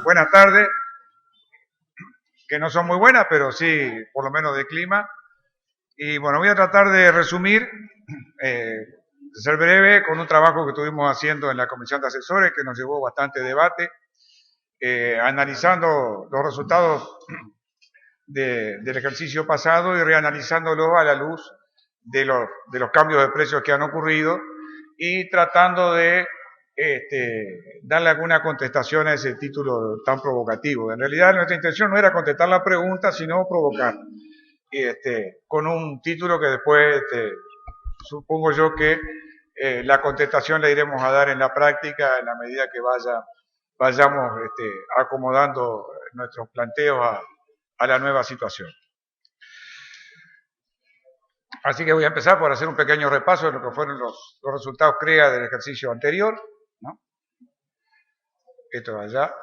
buenas tardes, que no son muy buenas, pero sí, por lo menos de clima. Y bueno, voy a tratar de resumir, de ser breve, con un trabajo que estuvimos haciendo en la Comisión de Asesores, que nos llevó bastante debate, analizando los resultados del ejercicio pasado y reanalizándolos a la luz de los cambios de precios que han ocurrido y tratando de darle alguna contestación a ese título tan provocativo. En realidad nuestra intención no era contestar la pregunta, sino provocar. Con un título que después supongo yo que la contestación la iremos a dar en la práctica en la medida que vayamos acomodando nuestros planteos a la nueva situación. Así que voy a empezar por hacer un pequeño repaso de lo que fueron los resultados CREA del ejercicio anterior, ¿no? Esto de allá.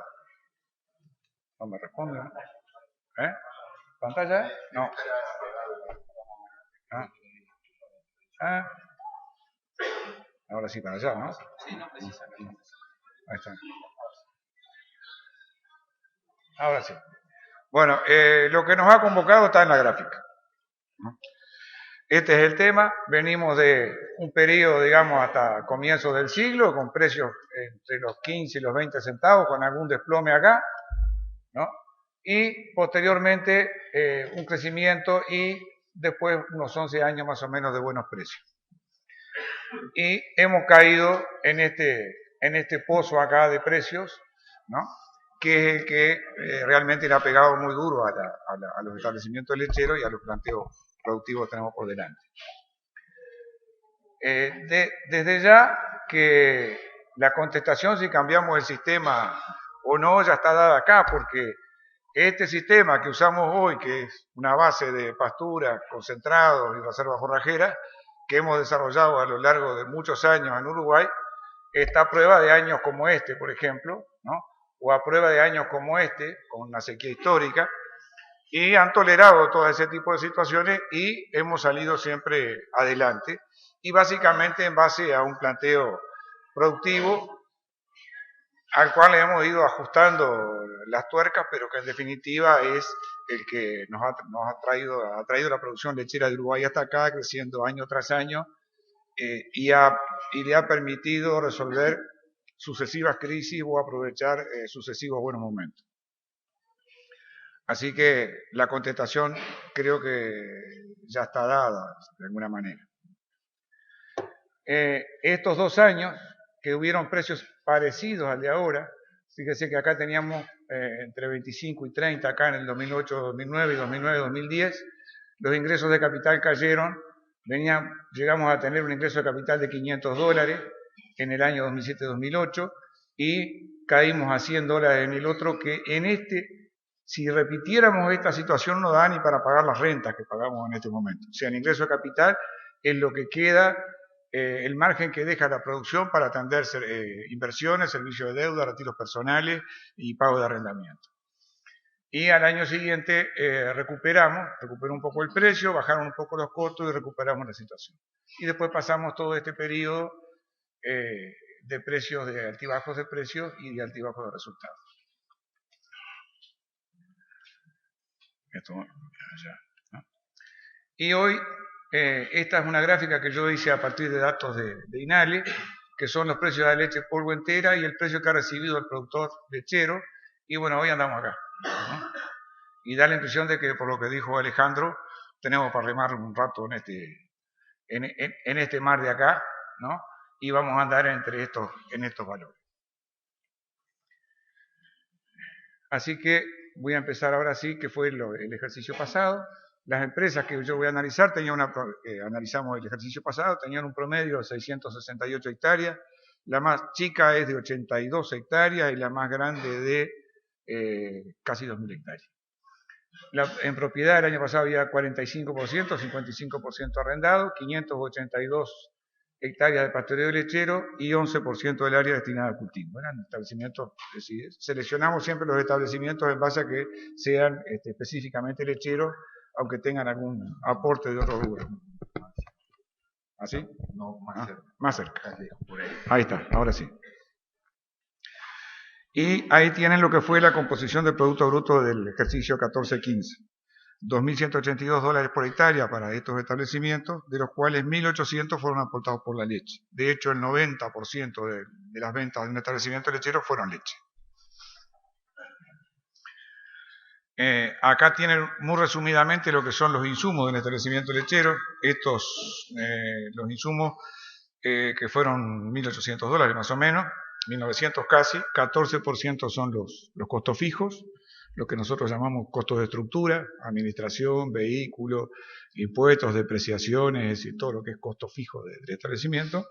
No me responde, ¿no? ¿Pantalla? No. Ahora sí para allá, ¿no? Sí, no precisamente. Ahí está. Ahora sí. Bueno, lo que nos ha convocado está en la gráfica, ¿no? Este es el tema. Venimos de un periodo, digamos, hasta comienzos del siglo, con precios entre los 15 y los 20 centavos, con algún desplome acá, ¿no? Y posteriormente un crecimiento y después unos 11 años más o menos de buenos precios. Y hemos caído en este pozo acá de precios, ¿no? Que es el que realmente le ha pegado muy duro a los establecimientos lecheros y a los planteos productivos que tenemos por delante. Desde ya que la contestación si cambiamos el sistema o no ya está dada acá, porque este sistema que usamos hoy, que es una base de pasturas, concentrados y reservas forrajeras, que hemos desarrollado a lo largo de muchos años en Uruguay, está a prueba de años como este, por ejemplo, ¿no? O a prueba de años como este, con una sequía histórica, y han tolerado todo ese tipo de situaciones y hemos salido siempre adelante, y básicamente en base a un planteo productivo al cual le hemos ido ajustando las tuercas, pero que en definitiva es el que nos ha traído la producción lechera de Uruguay hasta acá, creciendo año tras año, y le ha permitido resolver sucesivas crisis o aprovechar sucesivos buenos momentos. Así que la contestación creo que ya está dada de alguna manera. Estos 2 años que hubieron precios parecidos al de ahora, fíjese que acá teníamos entre 25 y 30 acá en el 2008-2009 y 2009-2010, los ingresos de capital cayeron, llegamos a tener un ingreso de capital de $500 en el año 2007-2008 y caímos a $100 en el otro, que si repitiéramos esta situación no da ni para pagar las rentas que pagamos en este momento. O sea, el ingreso de capital es lo que queda, el margen que deja la producción para atender inversiones, servicios de deuda, retiros personales y pago de arrendamiento. Y al año siguiente recuperó un poco el precio, bajaron un poco los costos y recuperamos la situación. Y después pasamos todo este periodo de precios, de altibajos de precios y de altibajos de resultados. Esto, allá, ¿no? Y hoy, esta es una gráfica que yo hice a partir de datos de INALE, que son los precios de la leche polvo entera y el precio que ha recibido el productor lechero, y bueno, hoy andamos acá, ¿no? Y da la impresión de que, por lo que dijo Alejandro, tenemos para remar un rato en este mar de acá, ¿no? Y vamos a andar en estos valores. Así que voy a empezar ahora sí, que fue el ejercicio pasado. Las empresas que yo voy a analizar, analizamos el ejercicio pasado, tenían un promedio de 668 hectáreas, la más chica es de 82 hectáreas y la más grande de casi 2.000 hectáreas. En propiedad el año pasado había 45%, 55% arrendado, 582 hectáreas de pastoreo lechero y 11% del área destinada al cultivo. Eran establecimientos, seleccionamos siempre los establecimientos en base a que sean específicamente lecheros, aunque tengan algún aporte de otro rubro. ¿Así? No, más cerca. Más cerca. Ahí está, ahora sí. Y ahí tienen lo que fue la composición del Producto Bruto del ejercicio 14-15. $2.182 por hectárea para estos establecimientos, de los cuales 1.800 fueron aportados por la leche. De hecho, el 90% de las ventas de un establecimiento lechero fueron leche. Acá tienen muy resumidamente lo que son los insumos de un establecimiento lechero. Estos, los insumos que fueron $1.800 más o menos, 1.900 casi, 14% son los costos fijos, lo que nosotros llamamos costos de estructura, administración, vehículo, impuestos, depreciaciones, es decir, todo lo que es costo fijo del establecimiento.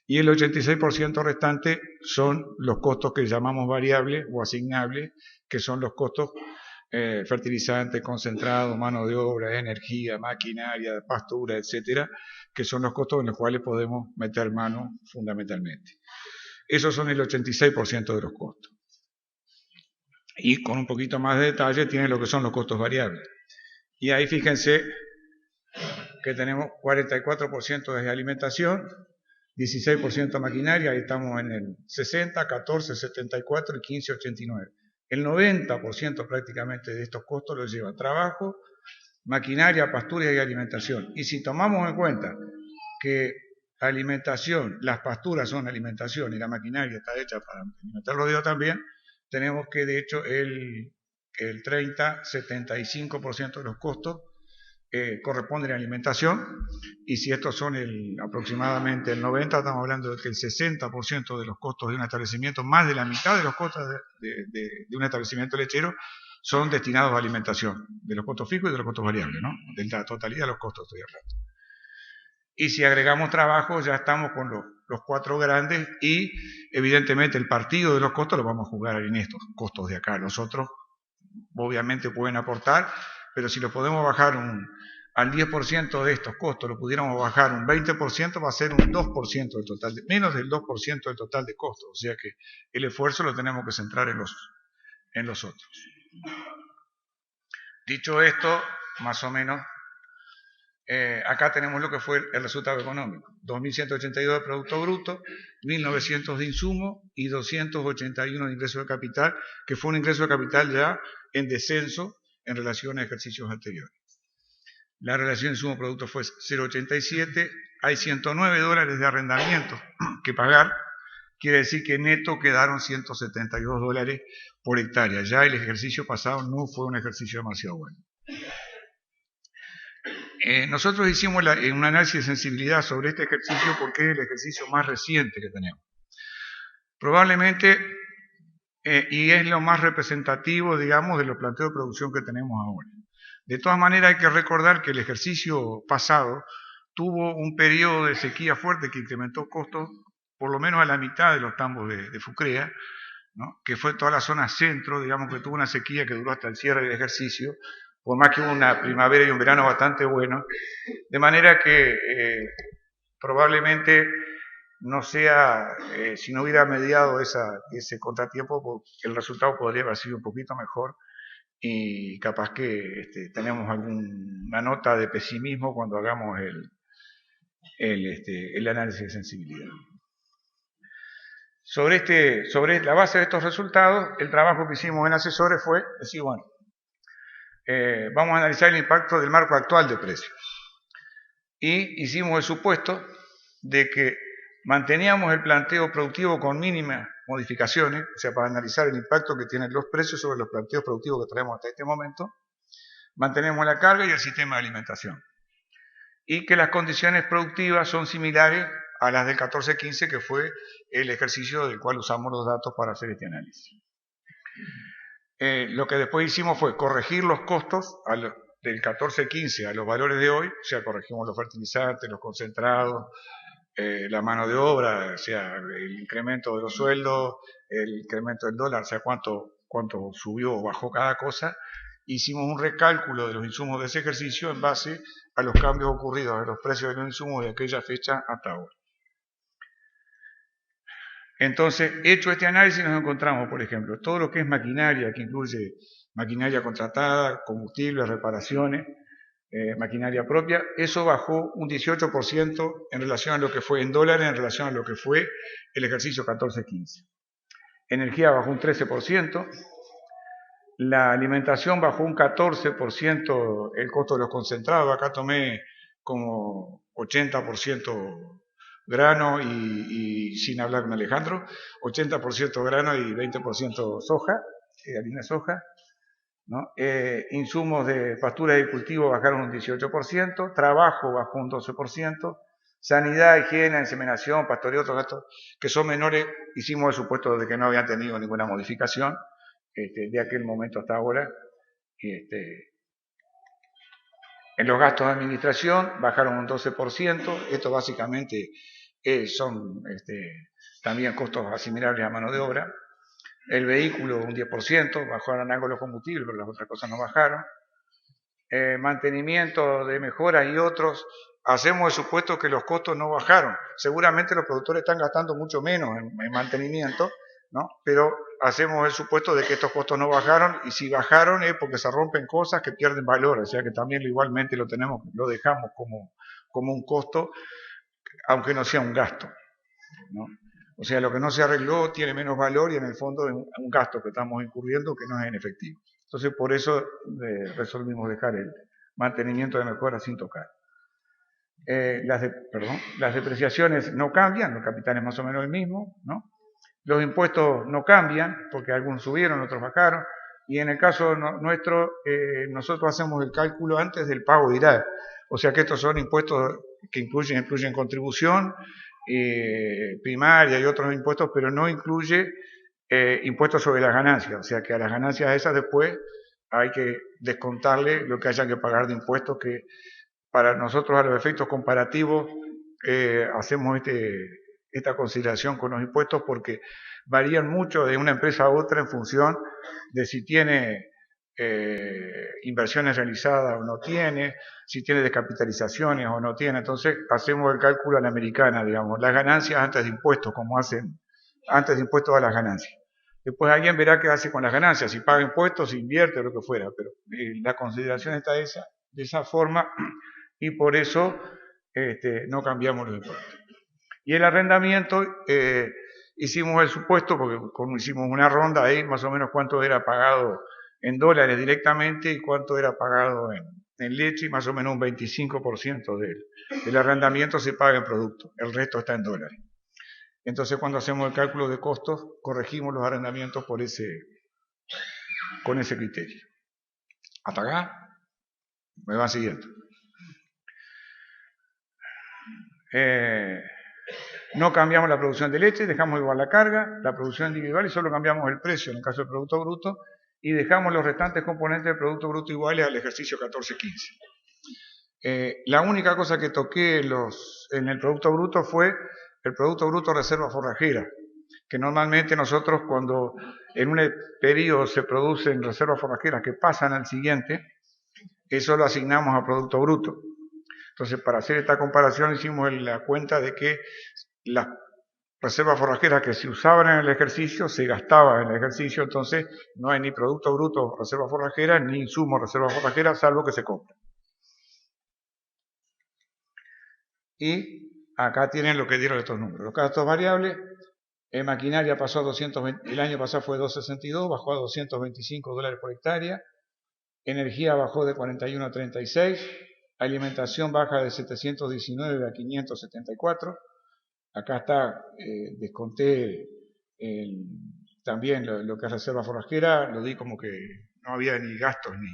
Y el 86% restante son los costos que llamamos variables o asignables, que son los costos fertilizantes, concentrados, mano de obra, energía, maquinaria, pastura, etcétera, que son los costos en los cuales podemos meter mano fundamentalmente. Esos son el 86% de los costos. Y con un poquito más de detalle tiene lo que son los costos variables. Y ahí fíjense que tenemos 44% de alimentación, 16% maquinaria, ahí estamos en el 60, 14, 74 y 15, 89. El 90% prácticamente de estos costos los lleva trabajo, maquinaria, pastura y alimentación. Y si tomamos en cuenta que alimentación, las pasturas son alimentación y la maquinaria está hecha para alimentar los dedos también, tenemos que de hecho el 30-75% de los costos corresponden a alimentación, y si estos son aproximadamente el 90%, estamos hablando de que el 60% de los costos de un establecimiento, más de la mitad de los costos de un establecimiento lechero, son destinados a alimentación, de los costos fijos y de los costos variables, ¿no? De la totalidad de los costos estoy hablando. Y si agregamos trabajo, ya estamos con los cuatro grandes, y evidentemente el partido de los costos lo vamos a jugar en estos costos de acá. Los otros obviamente pueden aportar, pero si lo podemos bajar al 10% de estos costos, lo pudiéramos bajar un 20%, va a ser un 2% del total, menos del 2% del total de costos. O sea que el esfuerzo lo tenemos que centrar en los otros. Dicho esto, más o menos, acá tenemos lo que fue el resultado económico. 2.182 de Producto Bruto, 1.900 de insumo y 281 de ingreso de capital, que fue un ingreso de capital ya en descenso en relación a ejercicios anteriores. La relación insumo-producto fue 0,87, hay $109 de arrendamiento que pagar, quiere decir que neto quedaron $172 por hectárea. Ya el ejercicio pasado no fue un ejercicio demasiado bueno. Nosotros hicimos un análisis de sensibilidad sobre este ejercicio porque es el ejercicio más reciente que tenemos. Probablemente, y es lo más representativo, digamos, de los planteos de producción que tenemos ahora. De todas maneras, hay que recordar que el ejercicio pasado tuvo un periodo de sequía fuerte que incrementó costos por lo menos a la mitad de los tambos de Fucrea, ¿no? Que fue toda la zona centro, digamos que tuvo una sequía que duró hasta el cierre del ejercicio, por más que hubo una primavera y un verano bastante buenos, de manera que probablemente no sea, si no hubiera mediado ese contratiempo, el resultado podría haber sido un poquito mejor, y capaz que tenemos alguna nota de pesimismo cuando hagamos el análisis de sensibilidad. Sobre la base de estos resultados, el trabajo que hicimos en asesores fue decir, bueno, vamos a analizar el impacto del marco actual de precios. Y hicimos el supuesto de que manteníamos el planteo productivo con mínimas modificaciones, o sea, para analizar el impacto que tienen los precios sobre los planteos productivos que traemos hasta este momento, mantenemos la carga y el sistema de alimentación. Y que las condiciones productivas son similares a las del 14-15, que fue el ejercicio del cual usamos los datos para hacer este análisis. Lo que después hicimos fue corregir los costos del 14-15 a los valores de hoy, o sea, corregimos los fertilizantes, los concentrados, la mano de obra, o sea, el incremento de los sueldos, el incremento del dólar, o sea, cuánto subió o bajó cada cosa. Hicimos un recálculo de los insumos de ese ejercicio en base a los cambios ocurridos en los precios de los insumos de aquella fecha hasta ahora. Entonces, hecho este análisis, nos encontramos, por ejemplo, todo lo que es maquinaria, que incluye maquinaria contratada, combustible, reparaciones, maquinaria propia, eso bajó un 18% en relación a lo que fue en dólares, en relación a lo que fue el ejercicio 14-15. energía bajó un 13%, la alimentación bajó un 14% el costo de los concentrados, acá tomé como 80% grano y sin hablar con Alejandro, 80% grano y 20% soja, harina de soja, ¿no? Insumos de pastura y cultivo bajaron un 18%, trabajo bajó un 12%, sanidad, higiene, inseminación, pastoreo, otros gastos que son menores, hicimos el supuesto de que no habían tenido ninguna modificación de aquel momento hasta ahora. En los gastos de administración bajaron un 12%, esto básicamente son también costos asimilables a mano de obra. El vehículo un 10%, bajaron algo los combustibles, pero las otras cosas no bajaron. Mantenimiento de mejoras y otros, hacemos el supuesto que los costos no bajaron. Seguramente los productores están gastando mucho menos en mantenimiento, ¿no? Pero hacemos el supuesto de que estos costos no bajaron, y si bajaron es porque se rompen cosas que pierden valor, o sea que también igualmente lo dejamos como un costo, aunque no sea un gasto, ¿no? O sea, lo que no se arregló tiene menos valor y en el fondo es un gasto que estamos incurriendo que no es en efectivo. Entonces, por eso resolvimos dejar el mantenimiento de mejoras sin tocar. Las depreciaciones no cambian, el capital es más o menos el mismo, ¿no? Los impuestos no cambian, porque algunos subieron, otros bajaron, y en el caso nuestro, nosotros hacemos el cálculo antes del pago de IRAD. O sea que estos son impuestos que incluyen contribución primaria y otros impuestos, pero no incluye impuestos sobre las ganancias. O sea que a las ganancias esas después hay que descontarle lo que haya que pagar de impuestos, que para nosotros a los efectos comparativos hacemos esta consideración con los impuestos porque varían mucho de una empresa a otra en función de si tiene inversiones realizadas o no tiene, si tiene descapitalizaciones o no tiene. Entonces hacemos el cálculo a la americana, digamos, las ganancias antes de impuestos, como hacen antes de impuestos a las ganancias. Después alguien verá qué hace con las ganancias, si paga impuestos, si invierte o lo que fuera, pero la consideración está de esa forma, y por eso no cambiamos los impuestos. Y el arrendamiento, hicimos el supuesto, porque hicimos una ronda ahí, más o menos cuánto era pagado en dólares directamente y cuánto era pagado en leche, y más o menos un 25% del arrendamiento se paga en producto, el resto está en dólares. Entonces, cuando hacemos el cálculo de costos, corregimos los arrendamientos con ese criterio. ¿Hasta acá? Me van siguiendo. No cambiamos la producción de leche, dejamos igual la carga, la producción individual, y solo cambiamos el precio en el caso del Producto Bruto, y dejamos los restantes componentes del Producto Bruto iguales al ejercicio 14-15. La única cosa que toqué en el Producto Bruto fue el Producto Bruto Reserva Forrajera, que normalmente nosotros cuando en un periodo se producen reservas forrajeras que pasan al siguiente, eso lo asignamos a Producto Bruto. Entonces, para hacer esta comparación hicimos la cuenta de que las reservas forrajeras que se usaban en el ejercicio se gastaban en el ejercicio, entonces no hay ni Producto Bruto reserva forrajera ni insumo reserva forrajera, salvo que se compra. Y acá tienen lo que dieron estos números. Los gastos variables, maquinaria pasó a 220, el año pasado fue 262, bajó a $225 por hectárea. Energía bajó de 41 a 36. Alimentación baja de 719 a 574. Acá está, desconté también lo que es reserva forrajera, lo di como que no había ni gastos ni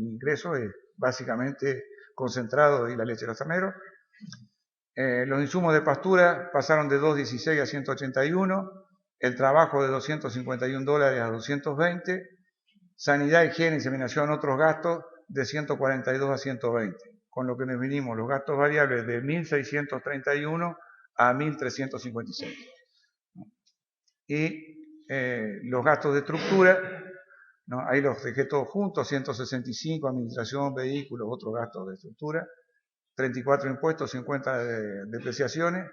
ingresos, es básicamente concentrado y la leche de los terneros. Los insumos de pastura pasaron de 216 a 181, el trabajo de $251 a 220, sanidad, higiene, inseminación, otros gastos de 142 a 120, con lo que nos vinimos los gastos variables de 1.631 a 1.356. Y los gastos de estructura, ¿no? Ahí los dejé todos juntos, 165, administración, vehículos, otros gastos de estructura, 34 impuestos, 50 depreciaciones,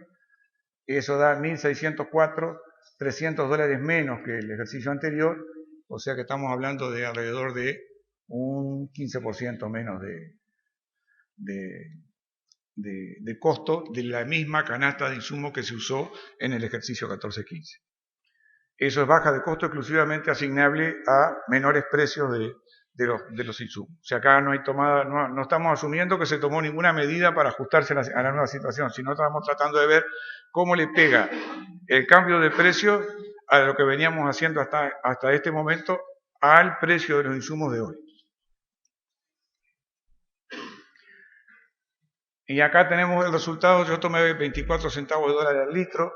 eso da 1.604, $300 menos que el ejercicio anterior, o sea que estamos hablando de alrededor de un 15% menos de costo de la misma canasta de insumo que se usó en el ejercicio 14-15. Eso es baja de costo exclusivamente asignable a menores precios de los insumos. O sea, acá no hay tomada, no estamos asumiendo que se tomó ninguna medida para ajustarse a la nueva situación, sino estamos tratando de ver cómo le pega el cambio de precio a lo que veníamos haciendo hasta este momento al precio de los insumos de hoy. Y acá tenemos el resultado. Yo tomé 24 centavos de dólar al litro,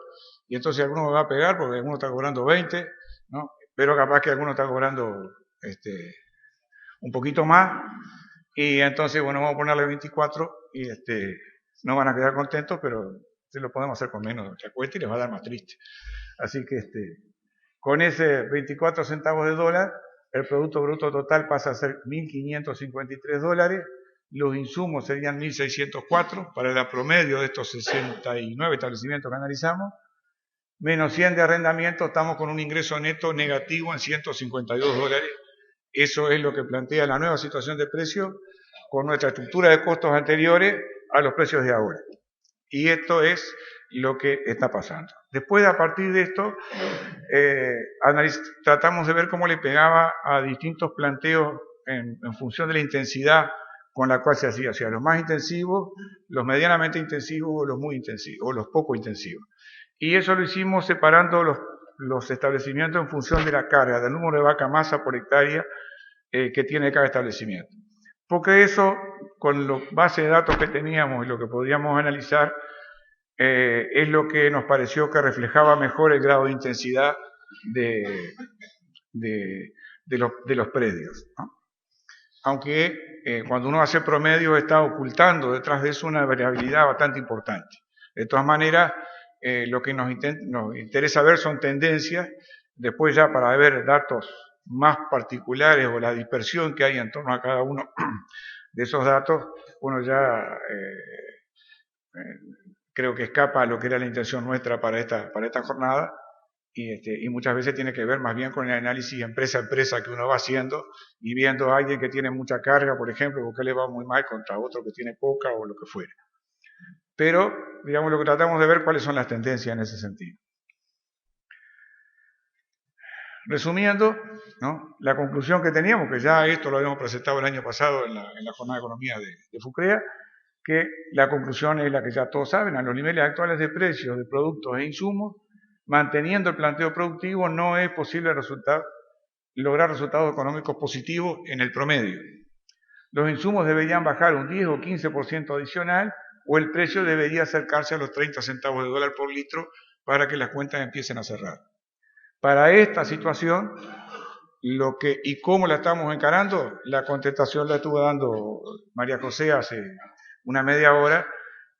y entonces alguno me va a pegar porque alguno está cobrando 20, ¿no? Pero capaz que alguno está cobrando un poquito más, y entonces, bueno, vamos a ponerle 24 y no van a quedar contentos, pero se lo podemos hacer con menos de cuenta y les va a dar más triste. Así que con ese 24 centavos de dólar, el Producto Bruto Total pasa a ser 1.553 dólares, los insumos serían 1.604 para el promedio de estos 69 establecimientos que analizamos, menos 100 de arrendamiento, estamos con un ingreso neto negativo en 152 dólares. Eso es lo que plantea la nueva situación de precios con nuestra estructura de costos anteriores a los precios de ahora. Y esto es lo que está pasando. Después, a partir de esto, tratamos de ver cómo le pegaba a distintos planteos en función de la intensidad con la cual se hacía, o sea, los más intensivos, los medianamente intensivos o los muy intensivos, o los poco intensivos. Y eso lo hicimos separando los establecimientos en función de la carga, del número de vaca masa por hectárea que tiene cada establecimiento. Porque eso, con la base de datos que teníamos y lo que podíamos analizar, es lo que nos pareció que reflejaba mejor el grado de intensidad de los predios, ¿no? Aunque cuando uno hace promedio está ocultando detrás de eso una variabilidad bastante importante. De todas maneras, lo que nos interesa ver son tendencias, después ya para ver datos más particulares o la dispersión que hay en torno a cada uno de esos datos, uno ya creo que escapa a lo que era la intención nuestra para esta jornada, y muchas veces tiene que ver más bien con el análisis empresa a empresa que uno va haciendo y viendo a alguien que tiene mucha carga, por ejemplo, porque le va muy mal contra otro que tiene poca o lo que fuera. Pero, digamos, lo que tratamos de ver cuáles son las tendencias en ese sentido. Resumiendo, ¿no?, la conclusión que teníamos, que ya esto lo habíamos presentado el año pasado en la jornada de economía de FUCREA, que la conclusión es la que ya todos saben: a los niveles actuales de precios de productos e insumos, manteniendo el planteo productivo, no es posible lograr resultados económicos positivos en el promedio. Los insumos deberían bajar un 10 o 15% adicional, o el precio debería acercarse a los 30 centavos de dólar por litro para que las cuentas empiecen a cerrar. Para esta situación, y cómo la estamos encarando, la contestación la estuvo dando María José hace una media hora,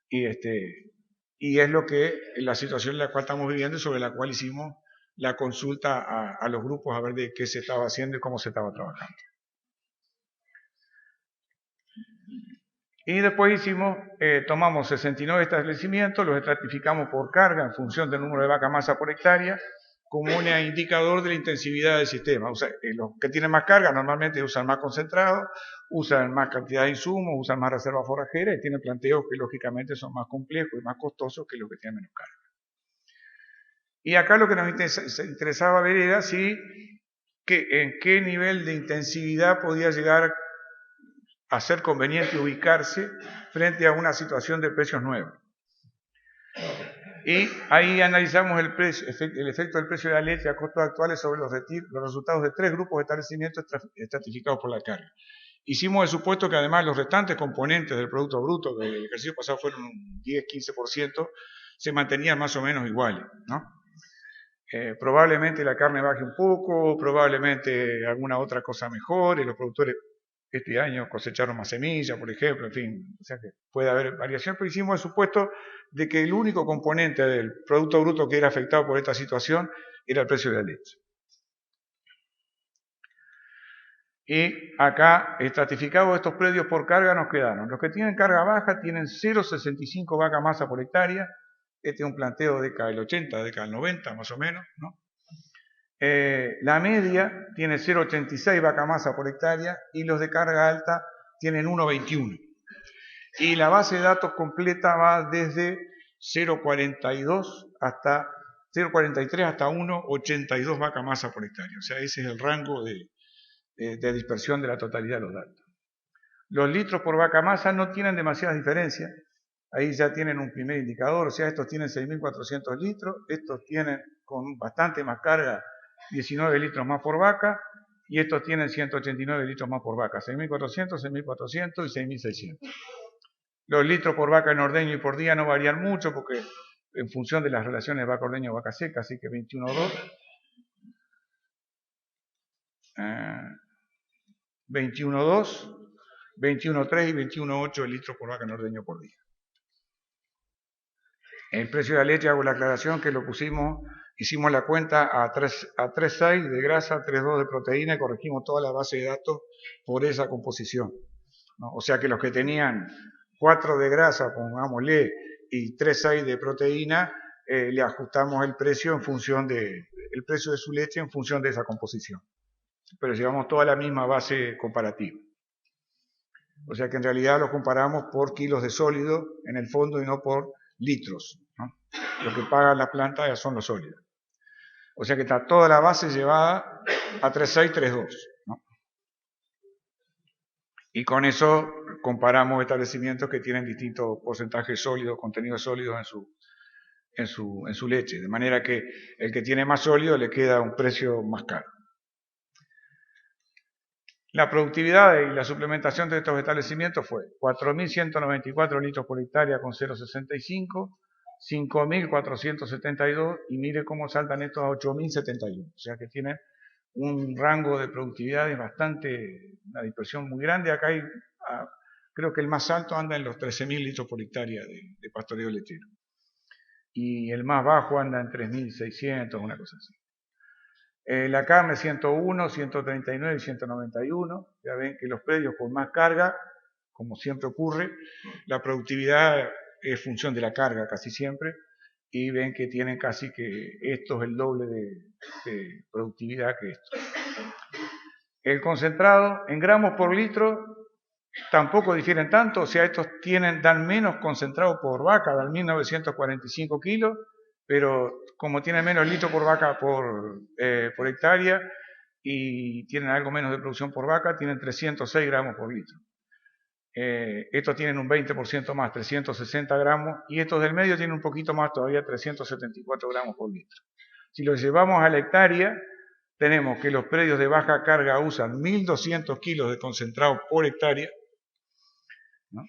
y es lo que la situación en la cual estamos viviendo y sobre la cual hicimos la consulta a los grupos a ver de qué se estaba haciendo y cómo se estaba trabajando. Y después tomamos 69 establecimientos, los estratificamos por carga en función del número de vaca masa por hectárea, como un indicador de la intensividad del sistema. O sea, los que tienen más carga normalmente usan más concentrado, usan más cantidad de insumos, usan más reservas forrajeras y tienen planteos que lógicamente son más complejos y más costosos que los que tienen menos carga. Y acá lo que nos interesaba ver era en qué nivel de intensividad podía llegar a ser conveniente ubicarse frente a una situación de precios nuevos. Y ahí analizamos el efecto del precio de la leche a costos actuales sobre los resultados de 3 grupos de establecimientos estratificados por la carga. Hicimos el supuesto que además los restantes componentes del Producto Bruto, que el ejercicio pasado fueron un 10-15%, se mantenían más o menos iguales, ¿no? Probablemente la carne baje un poco, probablemente alguna otra cosa mejore, los productores este año cosecharon más semillas, por ejemplo, en fin, o sea que puede haber variación, pero hicimos el supuesto de que el único componente del Producto Bruto que era afectado por esta situación era el precio de la leche. Y acá, estratificados estos predios por carga, nos quedaron. Los que tienen carga baja tienen 0,65 vaca masa por hectárea. Este es un planteo de década del 80, década del 90, más o menos, ¿no? La media tiene 0,86 vaca masa por hectárea y los de carga alta tienen 1,21. Y la base de datos completa va desde 0,42 hasta 0,43 hasta 1,82 vaca masa por hectárea. O sea, ese es el rango de dispersión de la totalidad de los datos. Los litros por vaca masa no tienen demasiadas diferencias. Ahí ya tienen un primer indicador, o sea, estos tienen 6.400 litros, estos tienen con bastante más carga 19 litros más por vaca, y estos tienen 189 litros más por vaca, 6.400, 6.400 y 6.600. Los litros por vaca en ordeño y por día no varían mucho, porque en función de las relaciones vaca ordeño o vaca seca, así que 21,2, 21,2, 21,3 y 21,8 litros por vaca en ordeño por día. El precio de la leche, hago la aclaración que lo pusimos, hicimos la cuenta a 3,6 de grasa, 3,2 de proteína y corregimos toda la base de datos por esa composición, ¿no? O sea que los que tenían 4 de grasa, pongámosle, y 3,6 de proteína, le ajustamos el precio en función el precio de su leche en función de esa composición. Pero llevamos toda la misma base comparativa. O sea que en realidad lo comparamos por kilos de sólido en el fondo y no por litros, ¿no? Lo que paga la planta son los sólidos. O sea que está toda la base llevada a 3,6, 3,2, ¿no? Y con eso comparamos establecimientos que tienen distintos porcentajes sólidos, contenidos sólidos en su leche. De manera que el que tiene más sólido le queda un precio más caro. La productividad y la suplementación de estos establecimientos fue 4.194 litros por hectárea con 0,65, 5.472 y mire cómo saltan estos a 8.071. O sea que tienen un rango de productividades bastante, una dispersión muy grande. Acá hay, creo que el más alto anda en los 13.000 litros por hectárea de pastoreo lechero. Y el más bajo anda en 3.600, una cosa así. La carne 101, 139 y 191. Ya ven que los predios con más carga, como siempre ocurre, la productividad es función de la carga casi siempre, y ven que tienen casi que esto es el doble de productividad que esto. El concentrado en gramos por litro tampoco difieren tanto, o sea, estos dan menos concentrado por vaca, dan 1.945 kilos, pero como tienen menos litros por vaca por hectárea y tienen algo menos de producción por vaca, tienen 306 gramos por litro. Estos tienen un 20% más, 360 gramos, y estos del medio tienen un poquito más todavía, 374 gramos por litro. Si los llevamos a la hectárea, tenemos que los predios de baja carga usan 1.200 kilos de concentrado por hectárea, ¿no?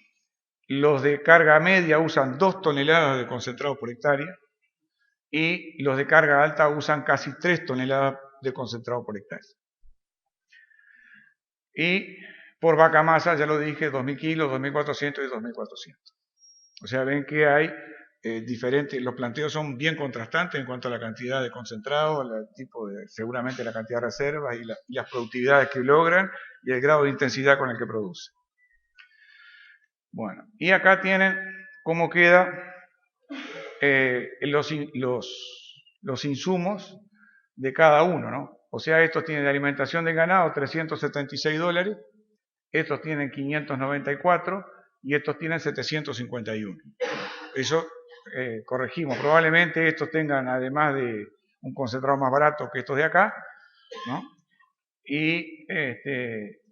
Los de carga media usan 2 toneladas de concentrado por hectárea, y los de carga alta usan casi 3 toneladas de concentrado por hectárea. Y por vaca masa, ya lo dije, 2.000 kilos, 2.400 y 2.400. O sea, ven que hay diferentes, los planteos son bien contrastantes en cuanto a la cantidad de concentrado, seguramente la cantidad de reservas y las productividades que logran y el grado de intensidad con el que produce. Bueno, y acá tienen cómo queda los insumos de cada uno, ¿no? O sea, estos tienen de alimentación del ganado $376, estos tienen 594 y estos tienen 751. Eso corregimos. Probablemente estos tengan, además de un concentrado más barato que estos de acá, ¿no? Y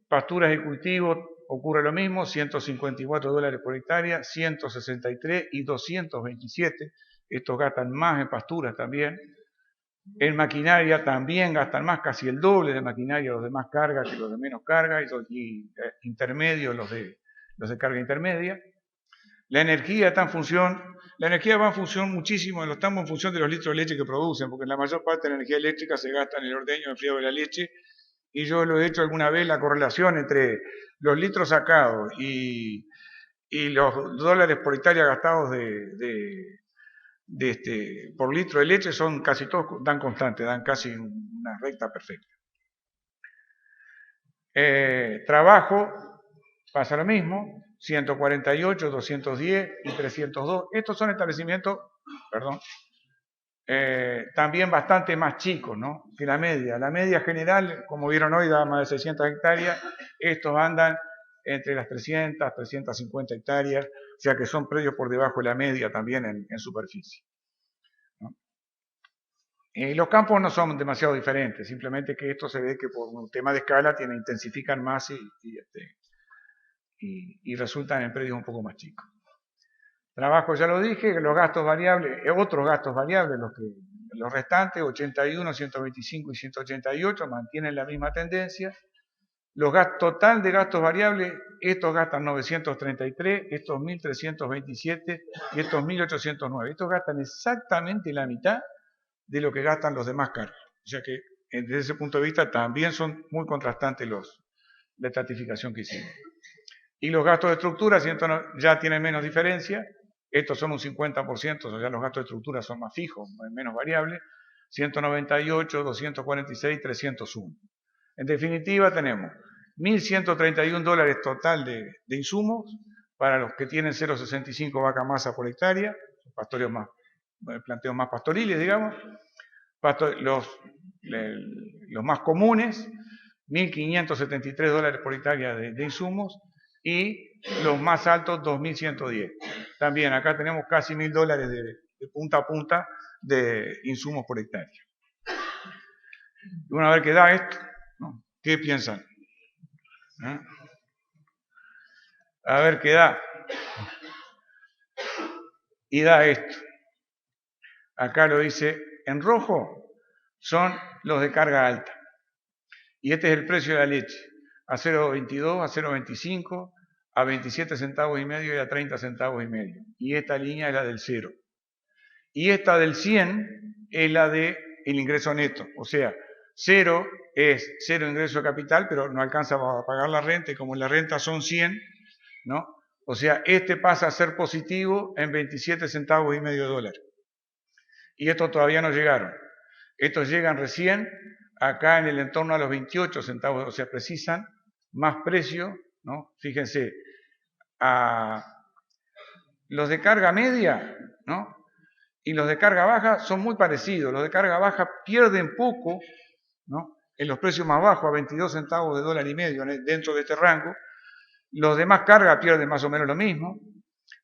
pasturas y cultivos ocurre lo mismo, $154 por hectárea, 163 y 227. Estos gastan más en pasturas también. En maquinaria también gastan más, casi el doble de maquinaria, los de más carga que los de menos carga, y intermedios los de carga intermedia. La energía está en función, la energía va en función muchísimo, estamos en función de los litros de leche que producen, porque la mayor parte de la energía eléctrica se gasta en el ordeño, en el frío de la leche, y yo lo he hecho alguna vez, la correlación entre los litros sacados y los dólares por hectárea gastados por litro de leche son casi todos, dan constante, dan casi una recta perfecta. Trabajo, pasa lo mismo, 148, 210 y 302. Estos son establecimientos, también bastante más chicos, ¿no?, que la media. La media general, como vieron hoy, da más de 600 hectáreas. Estos andan entre las 300, 350 hectáreas, o sea que son predios por debajo de la media también en superficie, ¿no? Los campos no son demasiado diferentes, simplemente que esto se ve que por un tema de escala intensifican más y resultan en predios un poco más chicos. Trabajo ya lo dije, los gastos variables, otros gastos variables, los restantes, 81, 125 y 188, mantienen la misma tendencia. Total de gastos variables, estos gastan 933, estos 1.327 y estos 1.809. Estos gastan exactamente la mitad de lo que gastan los demás cargos. O sea que desde ese punto de vista también son muy contrastantes la estratificación que hicimos. Y los gastos de estructura ya tienen menos diferencia. Estos son un 50%, o sea, los gastos de estructura son más fijos, menos variables. 198, 246, 301. En definitiva, tenemos $1.131 total de insumos para los que tienen 0,65 vaca masa por hectárea, planteos más pastoriles, digamos. Los más comunes, $1.573 por hectárea de insumos, y los más altos, 2.110. También acá tenemos casi $1.000 de punta a punta de insumos por hectárea. Y bueno, a ver qué da esto, ¿no? ¿Qué piensan? ¿Eh? A ver qué da. Y da esto. Acá lo dice en rojo, son los de carga alta. Y este es el precio de la leche, a 0,22, a 0,25, a 27 centavos y medio y a 30 centavos y medio. Y esta línea es la del 0. Y esta del 100 es la del ingreso neto. O sea, 0 es 0 ingreso de capital, pero no alcanza a pagar la renta, y como la renta son 100, ¿no? O sea, este pasa a ser positivo en 27 centavos y medio de dólar. Y estos todavía no llegaron. Estos llegan recién acá en el entorno a los 28 centavos, o sea, precisan más precio, ¿no? Fíjense, los de carga media, ¿no? Y los de carga baja son muy parecidos. Los de carga baja pierden poco, ¿no? En los precios más bajos, a 22 centavos de dólar y medio dentro de este rango. Los de más carga pierden más o menos lo mismo,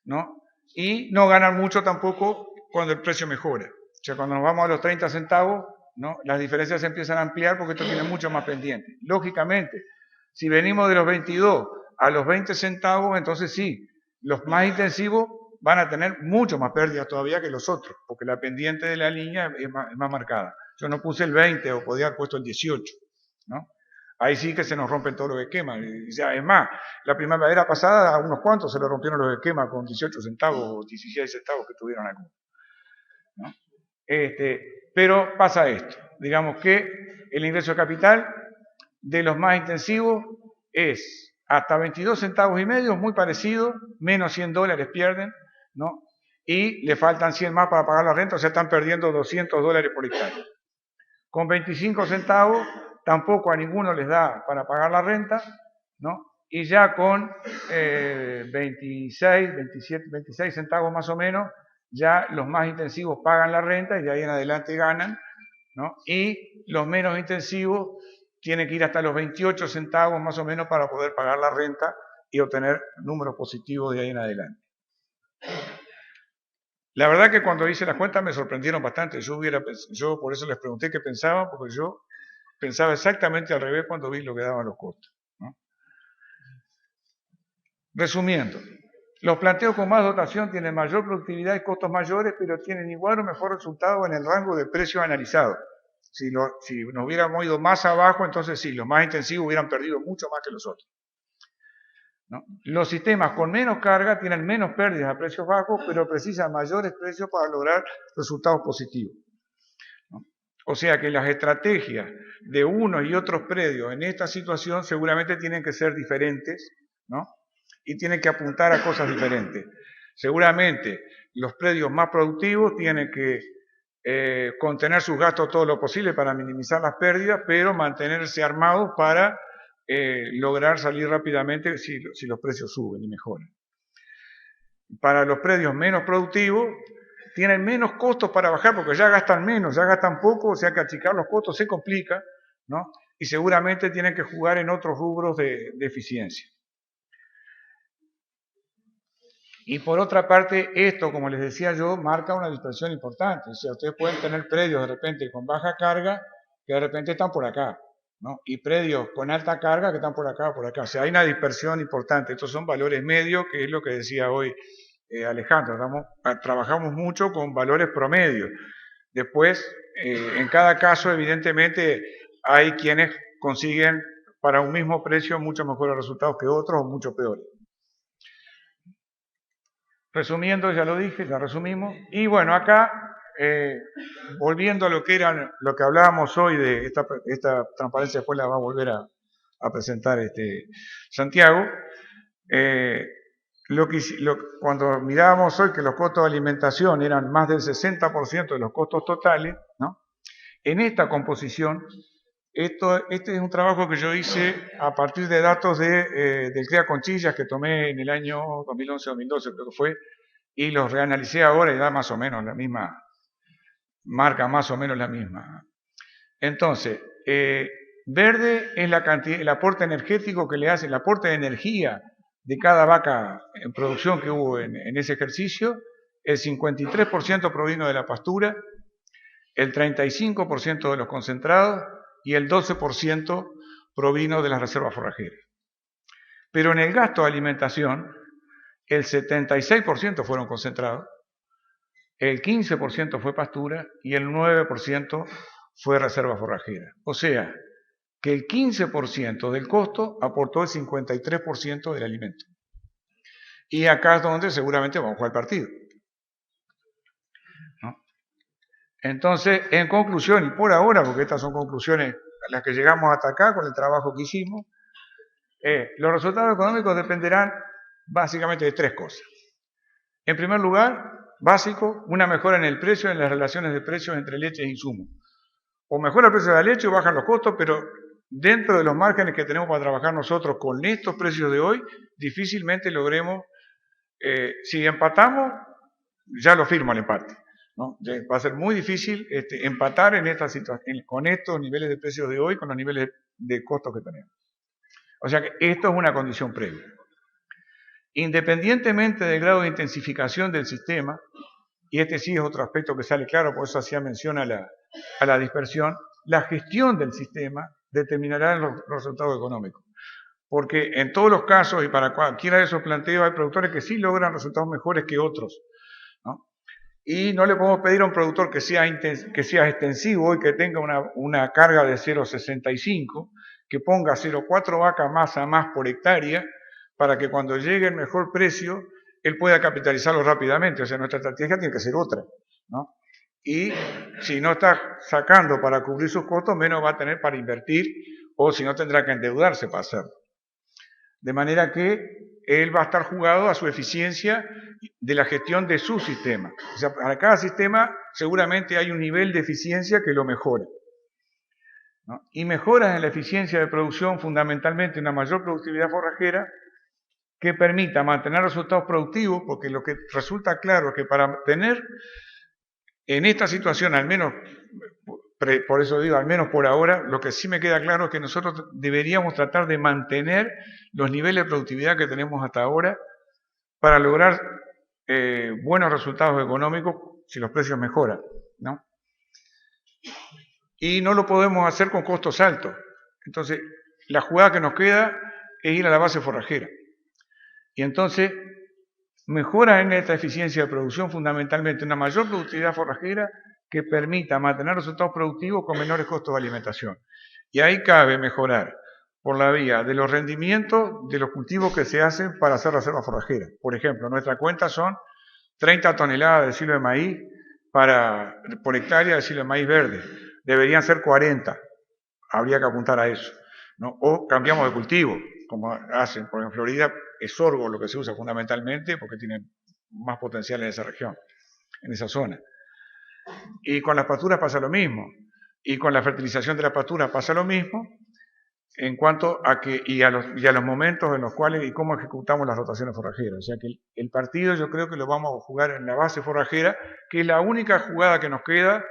¿no? Y no ganan mucho tampoco cuando el precio mejora. O sea, cuando nos vamos a los 30 centavos, ¿no? Las diferencias se empiezan a ampliar porque esto tiene mucho más pendiente. Lógicamente, si venimos de los 22 a los 20 centavos, entonces sí, los más intensivos van a tener mucho más pérdidas todavía que los otros, porque la pendiente de la línea es más marcada. Yo no puse el 20 o podía haber puesto el 18, ¿no? Ahí sí que se nos rompen todos los esquemas. Es más, la primavera pasada a unos cuantos se le rompieron los esquemas con 18 centavos o 16 centavos que tuvieron algunos, ¿no? Pero pasa esto, digamos que el ingreso de capital de los más intensivos es hasta 22 centavos y medio, muy parecido, menos 100 dólares pierden, ¿no? Y le faltan 100 más para pagar la renta, o sea, están perdiendo 200 dólares por hectárea. Con 25 centavos tampoco a ninguno les da para pagar la renta, ¿no? Y ya con 26, 27, 26 centavos más o menos, ya los más intensivos pagan la renta y de ahí en adelante ganan, ¿no? Y los menos intensivos tienen que ir hasta los 28 centavos más o menos para poder pagar la renta y obtener números positivos de ahí en adelante. La verdad que cuando hice las cuentas me sorprendieron bastante. Yo por eso les pregunté qué pensaban, porque yo pensaba exactamente al revés cuando vi lo que daban los costos, ¿no? Resumiendo, los planteos con más dotación tienen mayor productividad y costos mayores, pero tienen igual o mejor resultado en el rango de precios analizado. Si nos hubiéramos ido más abajo, entonces sí, los más intensivos hubieran perdido mucho más que los otros, ¿no? Los sistemas con menos carga tienen menos pérdidas a precios bajos, pero precisan mayores precios para lograr resultados positivos, ¿no? O sea que las estrategias de unos y otros predios en esta situación seguramente tienen que ser diferentes, ¿no? Y tienen que apuntar a cosas diferentes. Seguramente los predios más productivos tienen que contener sus gastos todo lo posible para minimizar las pérdidas, pero mantenerse armados para lograr salir rápidamente si los precios suben y mejoran. Para los predios menos productivos, tienen menos costos para bajar porque ya gastan menos, ya gastan poco, o sea que achicar los costos se complica, ¿no? Y seguramente tienen que jugar en otros rubros de eficiencia. Y por otra parte, esto, como les decía yo, marca una dispersión importante. O sea, ustedes pueden tener predios de repente con baja carga que de repente están por acá, ¿no? Y predios con alta carga que están por acá o por acá. O sea, hay una dispersión importante. Estos son valores medios, que es lo que decía hoy Alejandro. Trabajamos mucho con valores promedios. Después, en cada caso, evidentemente, hay quienes consiguen para un mismo precio muchos mejores resultados que otros o mucho peores. Resumiendo, ya lo dije, ya resumimos. Y bueno, acá, volviendo a lo que hablábamos hoy de esta transparencia, después la va a volver a presentar Santiago. Cuando mirábamos hoy que los costos de alimentación eran más del 60% de los costos totales, ¿no? En esta composición, este es un trabajo que yo hice a partir de datos del CREA Conchillas que tomé en el año 2011-2012, creo que fue, y los reanalicé ahora y da más o menos la misma, marca más o menos la misma. Entonces, verde es la cantidad, el aporte energético que le hace, el aporte de energía de cada vaca en producción que hubo en ese ejercicio. El 53% provino de la pastura, el 35% de los concentrados y el 12% provino de las reservas forrajeras. Pero en el gasto de alimentación, el 76% fueron concentrados, el 15% fue pastura y el 9% fue reserva forrajera. O sea, que el 15% del costo aportó el 53% del alimento. Y acá es donde seguramente vamos a jugar el partido, ¿no? Entonces, en conclusión, y por ahora, porque estas son conclusiones a las que llegamos hasta acá con el trabajo que hicimos, los resultados económicos dependerán básicamente de tres cosas. En primer lugar, básico, una mejora en el precio, en las relaciones de precios entre leche e insumos. O mejora el precio de la leche o bajan los costos, pero dentro de los márgenes que tenemos para trabajar nosotros con estos precios de hoy, difícilmente logremos, si empatamos, ya lo firmo el empate, ¿no? Va a ser muy difícil empatar en esta situación, con estos niveles de precios de hoy, con los niveles de costos que tenemos. O sea que esto es una condición previa. Independientemente del grado de intensificación del sistema, y este sí es otro aspecto que sale claro, por eso hacía mención a la dispersión, la gestión del sistema determinará los resultados económicos. Porque en todos los casos, y para cualquiera de esos planteos, hay productores que sí logran resultados mejores que otros, ¿no? Y no le podemos pedir a un productor que sea extensivo y que tenga una carga de 0,65, que ponga 0,4 vacas más a más por hectárea, para que cuando llegue el mejor precio, él pueda capitalizarlo rápidamente. O sea, nuestra estrategia tiene que ser otra, ¿no? Y si no está sacando para cubrir sus costos, menos va a tener para invertir, o si no tendrá que endeudarse para hacerlo. De manera que él va a estar jugado a su eficiencia de la gestión de su sistema. O sea, para cada sistema seguramente hay un nivel de eficiencia que lo mejora, ¿no? Y mejoras en la eficiencia de producción, fundamentalmente una mayor productividad forrajera, que permita mantener resultados productivos, porque lo que resulta claro es que para tener en esta situación, al menos, por eso digo, al menos por ahora, lo que sí me queda claro es que nosotros deberíamos tratar de mantener los niveles de productividad que tenemos hasta ahora para lograr buenos resultados económicos si los precios mejoran, ¿no? Y no lo podemos hacer con costos altos. Entonces, la jugada que nos queda es ir a la base forrajera. Y entonces, mejora en esta eficiencia de producción fundamentalmente una mayor productividad forrajera que permita mantener resultados productivos con menores costos de alimentación. Y ahí cabe mejorar por la vía de los rendimientos de los cultivos que se hacen para hacer reserva forrajera. Por ejemplo, nuestra cuenta son 30 toneladas de silo de maíz por hectárea de silo de maíz verde. Deberían ser 40. Habría que apuntar a eso, ¿no? O cambiamos de cultivo, como hacen. Porque en Florida es sorgo lo que se usa fundamentalmente porque tiene más potencial en esa región, en esa zona. Y con las pasturas pasa lo mismo. Y con la fertilización de las pasturas pasa lo mismo en cuanto a los momentos en los cuales y cómo ejecutamos las rotaciones forrajeras. O sea que el partido yo creo que lo vamos a jugar en la base forrajera, que es la única jugada que nos queda,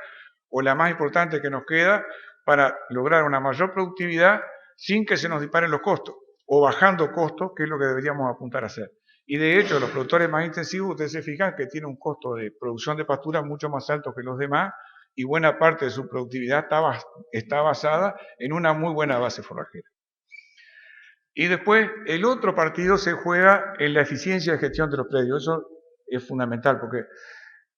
o la más importante que nos queda, para lograr una mayor productividad sin que se nos disparen los costos, o bajando costos, que es lo que deberíamos apuntar a hacer. Y de hecho, los productores más intensivos, ustedes se fijan que tienen un costo de producción de pastura mucho más alto que los demás, y buena parte de su productividad está basada en una muy buena base forrajera. Y después, el otro partido se juega en la eficiencia de gestión de los predios. Eso es fundamental, porque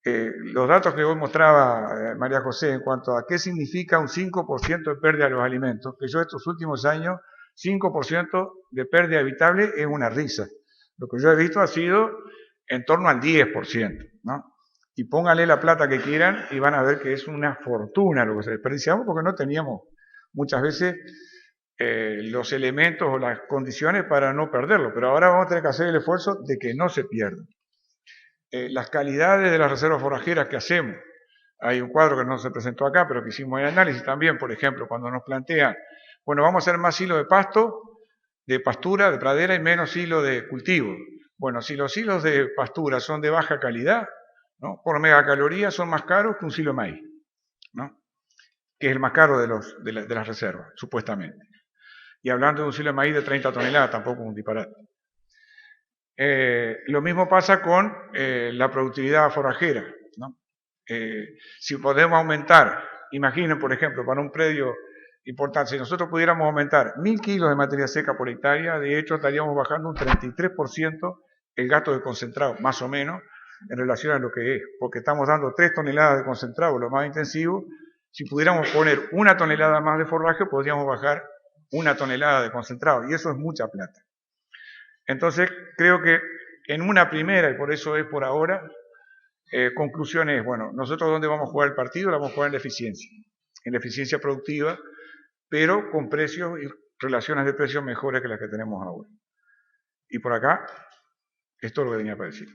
los datos que hoy mostraba María José en cuanto a qué significa un 5% de pérdida de los alimentos, que yo estos últimos años, 5% de pérdida evitable es una risa. Lo que yo he visto ha sido en torno al 10%, ¿no? Y pónganle la plata que quieran y van a ver que es una fortuna lo que se desperdiciamos, porque no teníamos muchas veces los elementos o las condiciones para no perderlo. Pero ahora vamos a tener que hacer el esfuerzo de que no se pierda. Las calidades de las reservas forrajeras que hacemos. Hay un cuadro que no se presentó acá, pero que hicimos el análisis también, por ejemplo, cuando nos plantean, bueno, vamos a hacer más hilos de pasto, de pastura, de pradera y menos hilos de cultivo. Bueno, si los hilos de pastura son de baja calidad, ¿no?, por megacaloría son más caros que un silo de maíz, ¿no?, que es el más caro de las reservas, supuestamente. Y hablando de un silo de maíz de 30 toneladas, tampoco es un disparate. Lo mismo pasa con la productividad forrajera, ¿no? Si podemos aumentar, imaginen, por ejemplo, para un predio importante, si nosotros pudiéramos aumentar 1000 kilos de materia seca por hectárea, de hecho estaríamos bajando un 33% el gasto de concentrado, más o menos, en relación a lo que es, porque estamos dando 3 toneladas de concentrado, lo más intensivo. Si pudiéramos poner 1 tonelada más de forraje, podríamos bajar 1 tonelada de concentrado, y eso es mucha plata. Entonces, creo que en una primera, y por eso es por ahora, conclusión es, bueno, nosotros ¿dónde vamos a jugar el partido? Lo vamos a jugar en la eficiencia productiva, pero con precios y relaciones de precios mejores que las que tenemos ahora. Y por acá, esto es lo que tenía para decir.